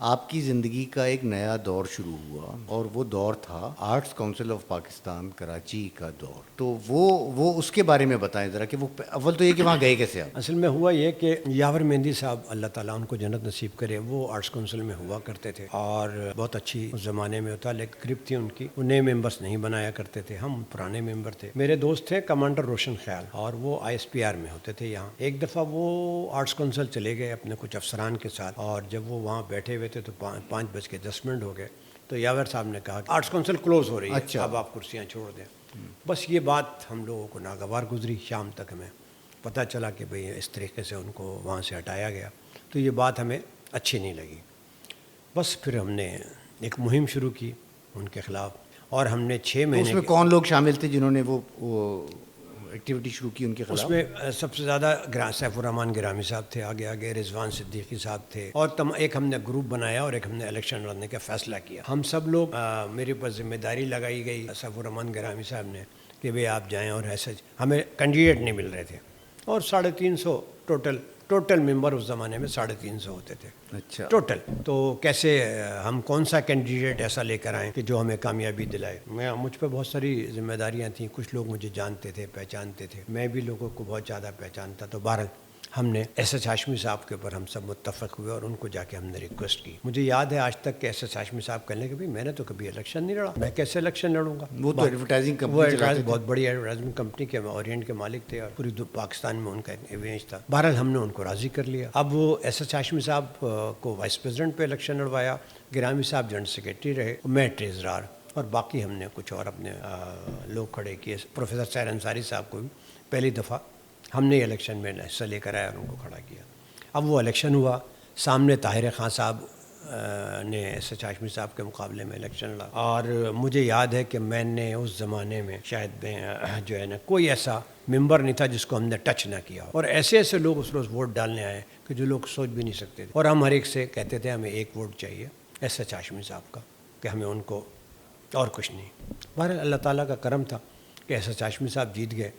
آپ کی زندگی کا ایک نیا دور شروع ہوا اور وہ دور تھا arts council of Pakistan Karachi کا دور. تو وہ اس کے بارے میں بتائیں ذرا کہ وہ اول تو یہ کہ وہاں گئے کیسے آپ؟ اصل میں ہوا یہ کہ یاور مہندی صاحب اللہ تعالیٰ ان کو جنت نصیب کرے، وہ آرٹس کونسل میں ہوا کرتے تھے اور بہت اچھی اس زمانے میں ہوتا، لیکن گرپ تھی ان کی، وہ نئے ممبرس نہیں بنایا کرتے تھے، ہم پرانے ممبر تھے. میرے دوست تھے کمانڈر روشن خیال اور وہ ISPR میں ہوتے تھے یہاں. ایک دفعہ وہ آرٹس کونسل چلے گئے اپنے کچھ افسران کے ساتھ، اور جب وہ وہاں بیٹھے ہوئے تھے تو 5:10 ہو گئے تو یاور صاحب نے کہا کہ آرٹس کونسل کلوز ہو رہی ہے، اچھا. اب آپ کرسیاں چھوڑ دیں. بس یہ بات ہم لوگوں کو ناگوار گزری. شام تک ہمیں پتہ چلا کہ بھئی اس طریقے سے ان کو وہاں سے ہٹایا گیا، تو یہ بات ہمیں اچھی نہیں لگی. بس پھر ہم نے ایک مہم شروع کی ان کے خلاف، اور ہم نے 6 تو مہینے اس میں کون لوگ شامل تھے جنہوں نے وہ ایکٹیویٹی شروع کی ان کے خلاف؟ اس میں سب سے زیادہ سیف الرحمان گرامی صاحب تھے، آگے رضوان صدیقی صاحب تھے، اور ایک ہم نے گروپ بنایا اور ایک ہم نے الیکشن لڑنے کا فیصلہ کیا. ہم سب لوگ میرے پر ذمہ داری لگائی گئی سیف الرحمان گرامی صاحب نے کہ بھئی آپ جائیں، اور ایسے ہمیں کینڈیڈیٹ نہیں مل رہے تھے، اور 350 ٹوٹل ممبر اس زمانے میں 350 ہوتے تھے. اچھا. ٹوٹل. تو کیسے ہم کون سا کینڈیڈیٹ ایسا لے کر آئیں کہ جو ہمیں کامیابی دلائے؟ مجھ پہ بہت ساری ذمہ داریاں تھیں، کچھ لوگ مجھے جانتے تھے، پہچانتے تھے، میں بھی لوگوں کو بہت زیادہ پہچانتا. تو بہرحال ہم نے SS ہاشمی صاحب کے اوپر ہم سب متفق ہوئے اور ان کو جا کے ہم نے ریکویسٹ کی. مجھے یاد ہے آج تک کہ SS ہاشمی صاحب کہنے کہ میں نے تو کبھی الیکشن نہیں لڑا، میں کیسے الیکشن لڑوں گا؟ وہ تو ایڈورٹائزنگ وہ کمپنی چلاتے تھے. بہت بڑی ایڈورٹائزمنٹ کمپنی کے اورینٹ کے مالک تھے، اور پوری پاکستان میں ان کا ایونج تھا. بہرحال ہم نے ان کو راضی کر لیا. اب وہ SS ہاشمی صاحب کو وائس پریزیڈنٹ پہ الیکشن لڑوایا، گرامی صاحب جنرل سیکرٹری رہے، میں ٹریزرار، اور باقی ہم نے کچھ اور اپنے لوگ کھڑے کیے. پروفیسر سیر انصاری صاحب کو بھی پہلی دفعہ ہم نے الیکشن میں حصہ لے کر آیا اور ان کو کھڑا کیا. اب وہ الیکشن ہوا، سامنے طاہر خان صاحب نے SS ہاشمی صاحب کے مقابلے میں الیکشن لڑا، اور مجھے یاد ہے کہ میں نے اس زمانے میں شاید جو ہے نا کوئی ایسا ممبر نہیں تھا جس کو ہم نے ٹچ نہ کیا. اور ایسے لوگ اس روز ووٹ ڈالنے آئے کہ جو لوگ سوچ بھی نہیں سکتے تھے، اور ہم ہر ایک سے کہتے تھے ہمیں ایک ووٹ چاہیے SS ہاشمی صاحب کا، کہ ہمیں ان کو اور کچھ نہیں. بہرحال اللہ تعالیٰ کا کرم تھا کہ SS ہاشمی صاحب جیت گئے.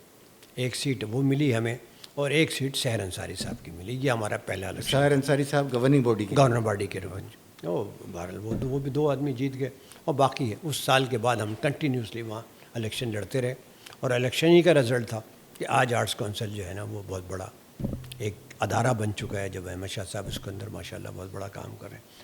ایک سیٹ وہ ملی ہمیں، اور ایک سیٹ سحر انصاری صاحب کی ملی. یہ ہمارا پہلا الیکشن. سحر انصاری صاحب گورننگ باڈی کے گورنر باڈی کے ریونج. بہرحال وہ بھی 2 آدمی جیت گئے. اور باقی ہے اس سال کے بعد ہم کنٹینیوسلی وہاں الیکشن لڑتے رہے، اور الیکشن ہی کا رزلٹ تھا کہ آج آرٹس کونسل جو ہے نا وہ بہت بڑا ایک ادارہ بن چکا ہے. جب احمد شاہ صاحب اس کے اندر ماشاء اللہ بہت بڑا کام کر رہے ہیں.